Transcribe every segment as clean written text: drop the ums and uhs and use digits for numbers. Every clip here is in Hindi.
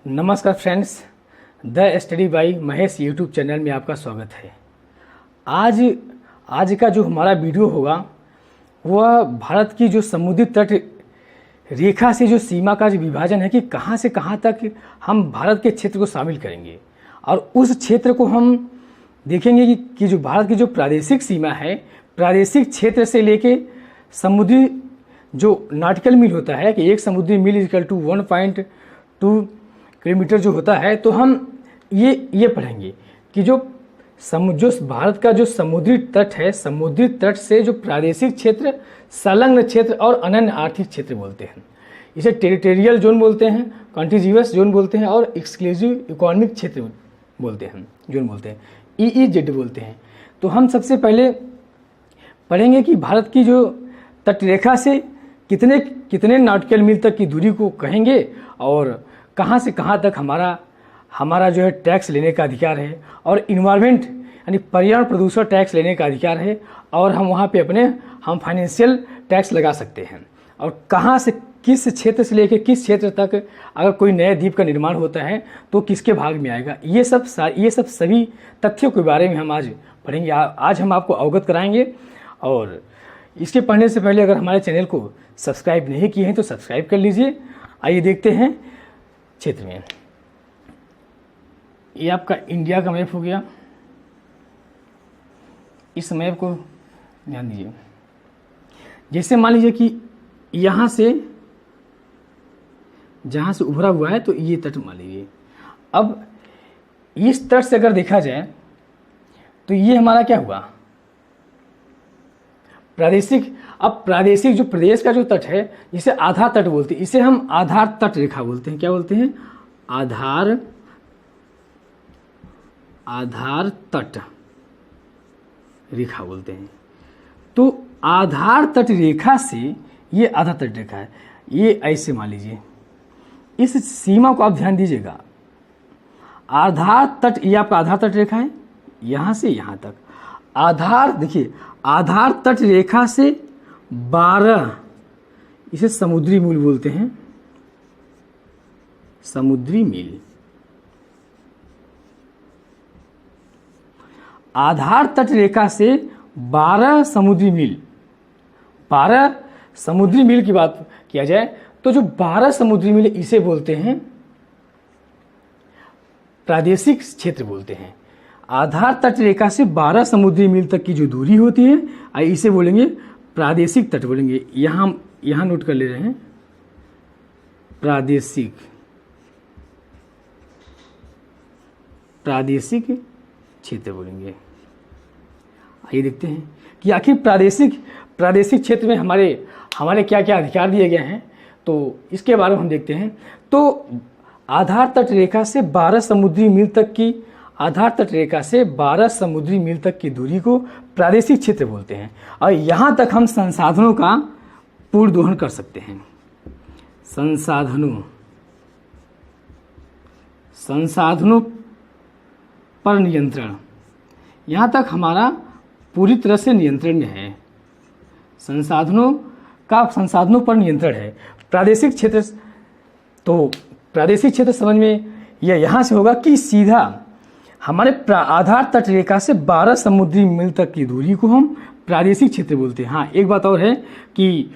नमस्कार friends, the study bye Mahesh YouTube channel में आपका स्वागत है। आज का जो हमारा वीडियो होगा वह भारत की जो समुद्री तट रेखा से जो सीमा का जो विभाजन है कि कहाँ से कहाँ तक हम भारत के क्षेत्र को शामिल करेंगे और उस क्षेत्र को हम देखेंगे कि जो भारत की जो प्रादेशिक सीमा है, प्रादेशिक क्षेत्र से लेके समुद्री जो नॉटिकल मील होता है कि एक समुद्री मील इक्वल टू 1.2 किलोमीटर जो होता है, तो हम ये पढ़ेंगे कि जो भारत का जो समुद्री तट है, समुद्री तट से जो प्रादेशिक क्षेत्र, संलग्न क्षेत्र और अनन्य आर्थिक क्षेत्र बोलते हैं। इसे टेरिटोरियल जोन बोलते हैं, कॉन्टिजियस जोन बोलते हैं और एक्सक्लूसिव इकोनॉमिक क्षेत्र बोलते हैं, जोन बोलते हैं, EEZ बोलते हैं। तो हम सबसे पहले पढ़ेंगे कि भारत की जो तटरेखा से कितने नॉटिकल मील तक की दूरी को कहेंगे और कहाँ से कहाँ तक हमारा जो है टैक्स लेने का अधिकार है और इन्वायरमेंट यानी पर्यावरण प्रदूषण टैक्स लेने का अधिकार है और हम वहाँ पे हम फाइनेंशियल टैक्स लगा सकते हैं। और कहाँ से किस क्षेत्र से लेकर किस क्षेत्र तक अगर कोई नए द्वीप का निर्माण होता है तो किसके भाग में आएगा, ये सब सभी तथ्यों के बारे में हम आज पढ़ेंगे। आज हम आपको अवगत कराएंगे। और इसके पढ़ने से पहले अगर हमारे चैनल को सब्सक्राइब नहीं किए हैं तो सब्सक्राइब कर लीजिए। आइए देखते हैं क्षेत्र में। ये आपका इंडिया का मैप हो गया। इस मैप को ध्यान दीजिए। जैसे मान लीजिए कि यहाँ से जहाँ से उभरा हुआ है तो ये तट मान लीजिए। अब इस तट से अगर देखा जाए तो ये हमारा क्या हुआ, प्रादेशिक। अब प्रादेशिक जो प्रदेश का जो तट है जिसे आधार तट बोलते हैं, इसे हम आधार तट रेखा बोलते हैं। क्या बोलते हैं? आधार तट रेखा बोलते हैं। तो आधार तट रेखा से ये आधार तट रेखा है, ये ऐसे मान लीजिए। इस सीमा को आप ध्यान दीजिएगा। आधार तट, ये आपका आधार तट रेखा है, यहां से यहां तक आधार। देखिए, आधार तट रेखा से 12, इसे समुद्री मील बोलते हैं, समुद्री मील। आधार तट रेखा से 12 समुद्री मील, 12 समुद्री मील की बात किया जाए तो जो 12 समुद्री मील इसे बोलते हैं प्रादेशिक क्षेत्र बोलते हैं। आधार तट रेखा से 12 समुद्री मील तक की जो दूरी होती है इसे बोलेंगे प्रादेशिक तट बोलेंगे। यहाँ नोट कर ले रहे हैं, प्रादेशिक क्षेत्र बोलेंगे। आइए देखते हैं कि आखिर प्रादेशिक क्षेत्र में हमारे क्या क्या अधिकार दिए गए हैं, तो इसके बारे में हम देखते हैं। तो आधार तट रेखा से 12 समुद्री मील तक की, आधार तट रेखा से 12 समुद्री मील तक की दूरी को प्रादेशिक क्षेत्र बोलते हैं। और यहाँ तक हम संसाधनों का पूर्ण दोहन कर सकते हैं। संसाधनों पर नियंत्रण, यहाँ तक हमारा पूरी तरह से नियंत्रण में है। संसाधनों पर नियंत्रण है। प्रादेशिक क्षेत्र, तो प्रादेशिक क्षेत्र समझ में यह यहाँ से होगा कि सीधा हमारे आधार तट रेखा से 12 समुद्री मील तक की दूरी को हम प्रादेशिक क्षेत्र बोलते हैं। हाँ, एक बात और है कि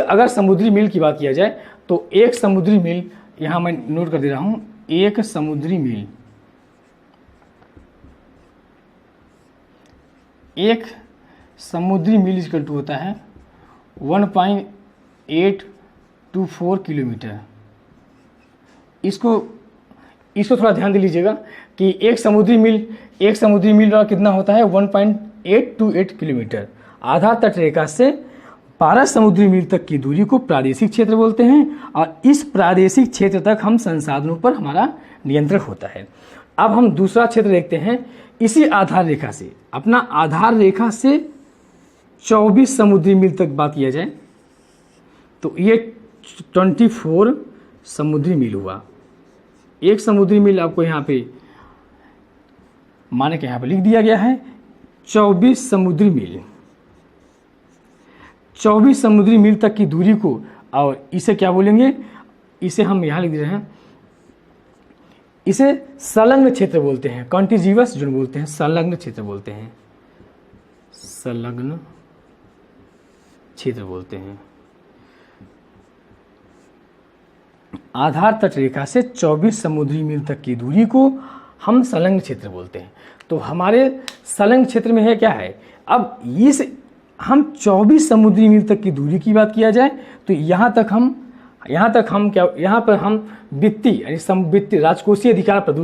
अगर समुद्री मील की बात किया जाए तो एक समुद्री मील, यहाँ मैं नोट कर दे रहा हूँ, एक समुद्री मील इक्वल टू होता है 1.824 किलोमीटर। इसको थोड़ा ध्यान दे लीजिएगा कि एक समुद्री मील कितना होता है, 1.828 किलोमीटर। आधार तट रेखा से 12 समुद्री मील तक की दूरी को प्रादेशिक क्षेत्र बोलते हैं और इस प्रादेशिक क्षेत्र तक हम संसाधनों पर हमारा नियंत्रण होता है। अब हम दूसरा क्षेत्र देखते हैं। इसी आधार रेखा से, अपना आधार रेखा से 24 समुद्री मील तक बात किया जाए तो ये 24 समुद्री मील हुआ। एक समुद्री मील आपको यहाँ पे माने के यहाँ पे लिख दिया गया है 24 समुद्री मील तक की दूरी को, और इसे क्या बोलेंगे, इसे हम यहाँ लिख रहे हैं इसे संलग्न क्षेत्र बोलते हैं, कॉन्टिजिवस जोन बोलते हैं, संलग्न क्षेत्र बोलते हैं, संलग्न क्षेत्र बोलते हैं। आधार तट रेखा से 24 समुद्री मील तक की दूरी को हम संलग्न क्षेत्र बोलते हैं। तो हमारे संलग्न क्षेत्र में है क्या है, अब इस हम 24 समुद्री मील तक की दूरी की बात किया जाए तो यहाँ तक हम क्या, यहाँ पर हम वित्तीय यानी समवित्तीय राजकोषीय अधिकार प्राप्त,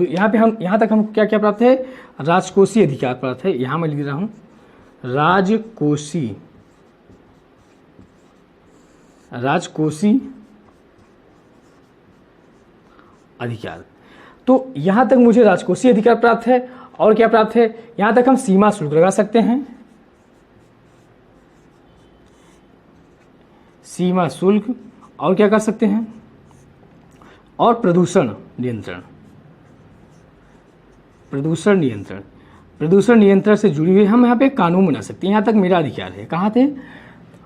यहाँ तक हम क्या क्या प्राप्त है, राजकोषीय अधिकार प्राप्त है। यहाँ मैं लिख रहा हूँ राजकोषीय अधिकार। तो यहाँ तक मुझे राजकोषीय अधिकार प्राप्त है और क्या प्राप्त है, यहाँ तक हम सीमा शुल्क लगा सकते हैं, सीमा शुल्क, और क्या कर सकते हैं, और प्रदूषण नियंत्रण। प्रदूषण नियंत्रण से जुड़ी हुई हम यहाँ पे कानून बना सकते हैं। यहाँ तक मेरा अधिकार है। कहाँ थे,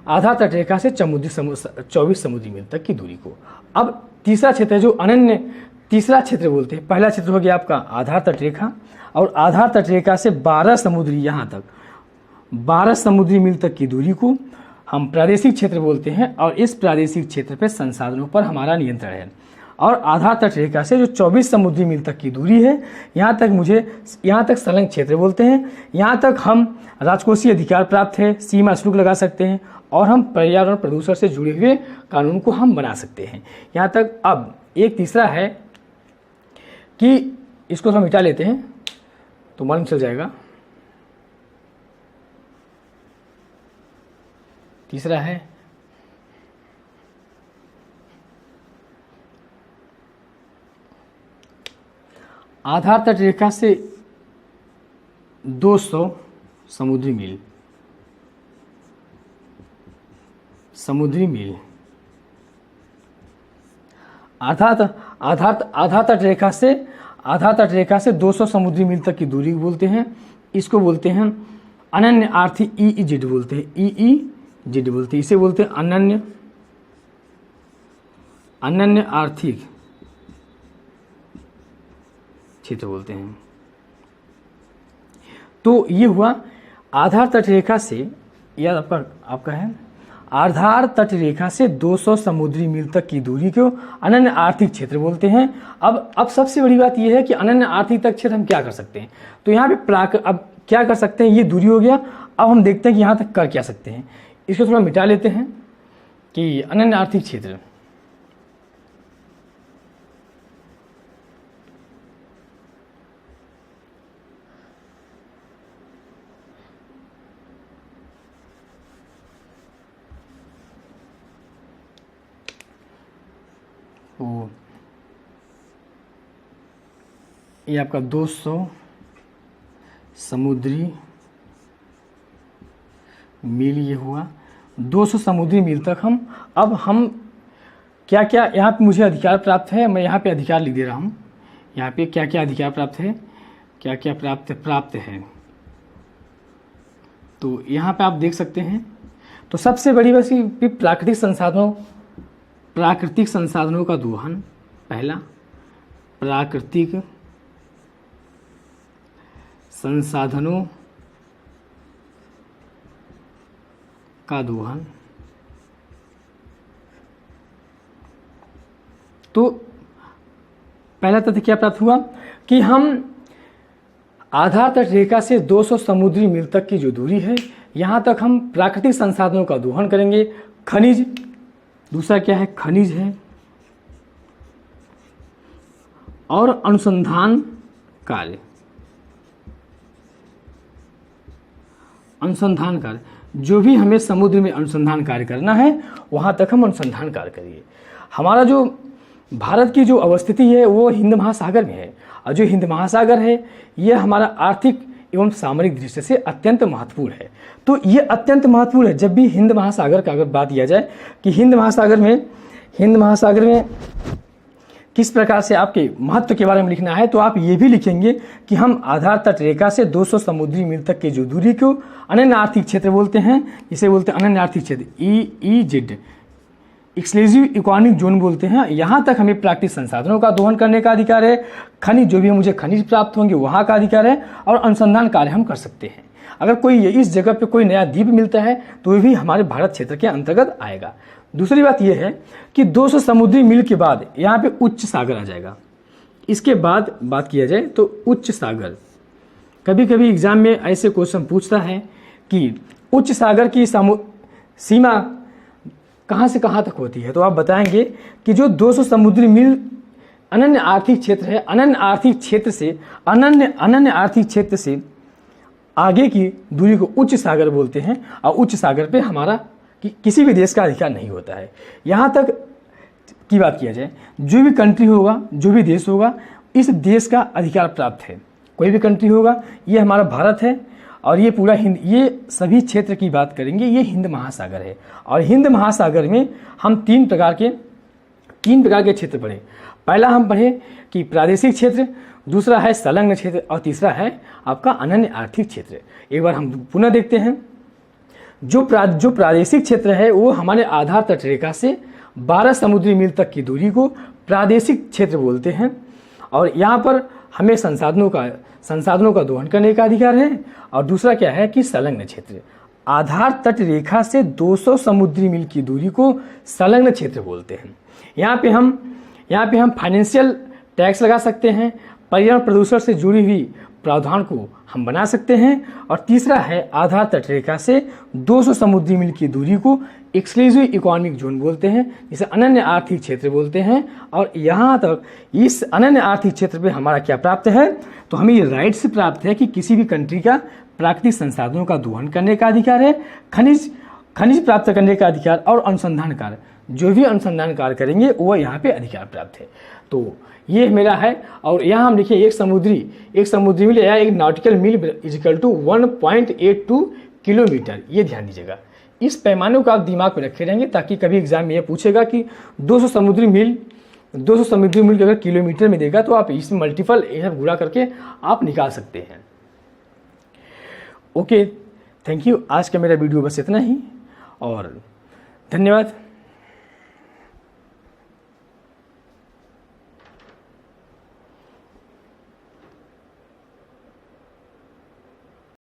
आधार तट रेखा से 24 समुद्री मील तक की दूरी को। अब तीसरा क्षेत्र है जो अनन्य तीसरा क्षेत्र बोलते हैं। पहला क्षेत्र हो गया आपका आधार तट रेखा, और आधार तट रेखा से 12 समुद्री मील तक की दूरी को हम प्रादेशिक क्षेत्र बोलते हैं, और इस प्रादेशिक क्षेत्र पर संसाधनों पर हमारा नियंत्रण है। और आधार तट रेखा से जो 24 समुद्री मील तक की दूरी है, यहाँ तक संलग्न क्षेत्र बोलते हैं। यहाँ तक हम राजकोषीय अधिकार प्राप्त है, सीमा शुल्क लगा सकते हैं, और हम पर्यावरण प्रदूषण से जुड़े हुए कानून को हम बना सकते हैं। यहाँ तक। अब एक तीसरा है कि इसको हम मिटा लेते हैं तो मालूम चल जाएगा। तीसरा है आधार तट रेखा से 200 समुद्री मील आधार तट रेखा से 200 समुद्री मील तक की दूरी बोलते हैं। इसको बोलते हैं अनन्य आर्थिक EEZ बोलते हैं, EEZ बोलते हैं। इसे बोलते हैं अनन्य आर्थिक क्षेत्र बोलते हैं। तो ये हुआ आधार तट रेखा से, यह आपका है आधार तट रेखा से 200 समुद्री मील तक की दूरी को अनन्य आर्थिक क्षेत्र बोलते हैं। अब सबसे बड़ी बात यह है कि अनन्य आर्थिक तक क्षेत्र हम क्या कर सकते हैं। तो यहाँ पे अब क्या कर सकते हैं, ये दूरी हो गया। अब हम देखते हैं कि यहाँ तक कर क्या सकते हैं। इसको थोड़ा मिटा लेते हैं कि अनन्य आर्थिक क्षेत्र, ये आपका 200 समुद्री मील ये हुआ। 200 समुद्री मील तक हम क्या क्या यहाँ पे मुझे अधिकार प्राप्त है, मैं यहाँ पे अधिकार लिख दे रहा हूँ। यहाँ पे क्या क्या अधिकार प्राप्त है, क्या क्या प्राप्त है। तो यहाँ पे आप देख सकते हैं। तो सबसे बड़ी बात कि प्राकृतिक संसाधनों का दोहन, पहला प्राकृतिक संसाधनों का दोहन। तो पहला तथ्य क्या प्राप्त हुआ कि हम आधार तट रेखा से 200 समुद्री मील तक की जो दूरी है, यहाँ तक हम प्राकृतिक संसाधनों का दोहन करेंगे। खनिज, दूसरा क्या है, खनिज है, और अनुसंधान कार्य, जो भी हमें समुद्र में अनुसंधान कार्य करना है वहाँ तक हम अनुसंधान कार्य करिए। हमारा जो भारत की जो अवस्थिति है वो हिंद महासागर में है, और जो हिंद महासागर है ये हमारा आर्थिक एवं सामरिक दृष्टि से अत्यंत महत्वपूर्ण है। तो ये अत्यंत महत्वपूर्ण है। जब भी हिंद महासागर का अगर बात किया जाए कि हिंद महासागर में किस प्रकार से आपके महत्व के बारे में लिखना है, तो आप ये भी लिखेंगे कि हम आधार तट रेखा से 200 समुद्री मील तक की जो दूरी को अनन्य आर्थिक क्षेत्र बोलते हैं। इसे बोलते हैं अनन्य आर्थिक क्षेत्र, EEZ। एक्सक्लूसिव इकोनॉमिक जोन बोलते हैं। यहाँ तक हमें प्राकृतिक संसाधनों का दोहन करने का अधिकार है, खनिज जो भी मुझे खनिज प्राप्त होंगे वहाँ का अधिकार है, और अनुसंधान कार्य हम कर सकते हैं। अगर कोई इस जगह पे कोई नया द्वीप मिलता है तो ये भी हमारे भारत क्षेत्र के अंतर्गत आएगा। दूसरी बात यह है कि 200 समुद्री मील के बाद यहाँ पे उच्च सागर आ जाएगा। इसके बाद बात किया जाए तो उच्च सागर, कभी कभी एग्जाम में ऐसे क्वेश्चन पूछता है कि उच्च सागर की सीमा कहाँ से कहाँ तक होती है, तो आप बताएंगे कि जो 200 समुद्री मील अनन्य आर्थिक क्षेत्र है, अनन्य आर्थिक क्षेत्र से आगे की दूरी को उच्च सागर बोलते हैं, और उच्च सागर पे हमारा किसी भी देश का अधिकार नहीं होता है। यहाँ तक की बात किया जाए, जो भी कंट्री होगा, जो भी देश होगा, इस देश का अधिकार प्राप्त है। कोई भी कंट्री होगा, ये हमारा भारत है, और ये पूरा ये सभी क्षेत्र की बात करेंगे, ये हिंद महासागर है। और हिंद महासागर में हम तीन प्रकार के क्षेत्र पढ़े। पहला हम पढ़े कि प्रादेशिक क्षेत्र, दूसरा है संलग्न क्षेत्र, और तीसरा है आपका अनन्य आर्थिक क्षेत्र। एक बार हम पुनः देखते हैं। जो प्रादेशिक क्षेत्र है वो हमारे आधार तटरेखा से 12 समुद्री मील तक की दूरी को प्रादेशिक क्षेत्र बोलते हैं, और यहाँ पर हमें संसाधनों का दोहन करने का अधिकार है। और दूसरा क्या है कि संलग्न क्षेत्र, आधार तट रेखा से 200 समुद्री मील की दूरी को संलग्न क्षेत्र बोलते हैं। यहाँ पे हम फाइनेंशियल टैक्स लगा सकते हैं, पर्यावरण प्रदूषण से जुड़ी हुई प्रावधान को हम बना सकते हैं। और तीसरा है आधार तट रेखा से 200 समुद्री मील की दूरी को एक्सक्लूसिव इकोनॉमिक जोन बोलते हैं, जिसे अनन्य आर्थिक क्षेत्र बोलते हैं। और यहाँ तक इस अनन्य आर्थिक क्षेत्र पे हमारा क्या प्राप्त है, तो हमें ये राइट्स प्राप्त है कि किसी भी कंट्री का प्राकृतिक संसाधनों का दोहन करने का अधिकार है, खनिज प्राप्त करने का अधिकार, और अनुसंधान कार्य, जो भी अनुसंधान कार्य करेंगे वो यहाँ पे अधिकार प्राप्त है। तो ये मेरा है। और यहाँ हम लिखिए एक समुद्री मील या एक नॉटिकल मील इजिकल टू 1.82 किलोमीटर। ये ध्यान दीजिएगा, इस पैमाने को आप दिमाग में रखे रहेंगे, ताकि कभी एग्जाम में ये पूछेगा कि 200 समुद्री मील अगर किलोमीटर में देगा तो आप इसमें मल्टीपल गुणा करके आप निकाल सकते हैं। Okay, thank you. आज का मेरा वीडियो बस इतना ही, और धन्यवाद।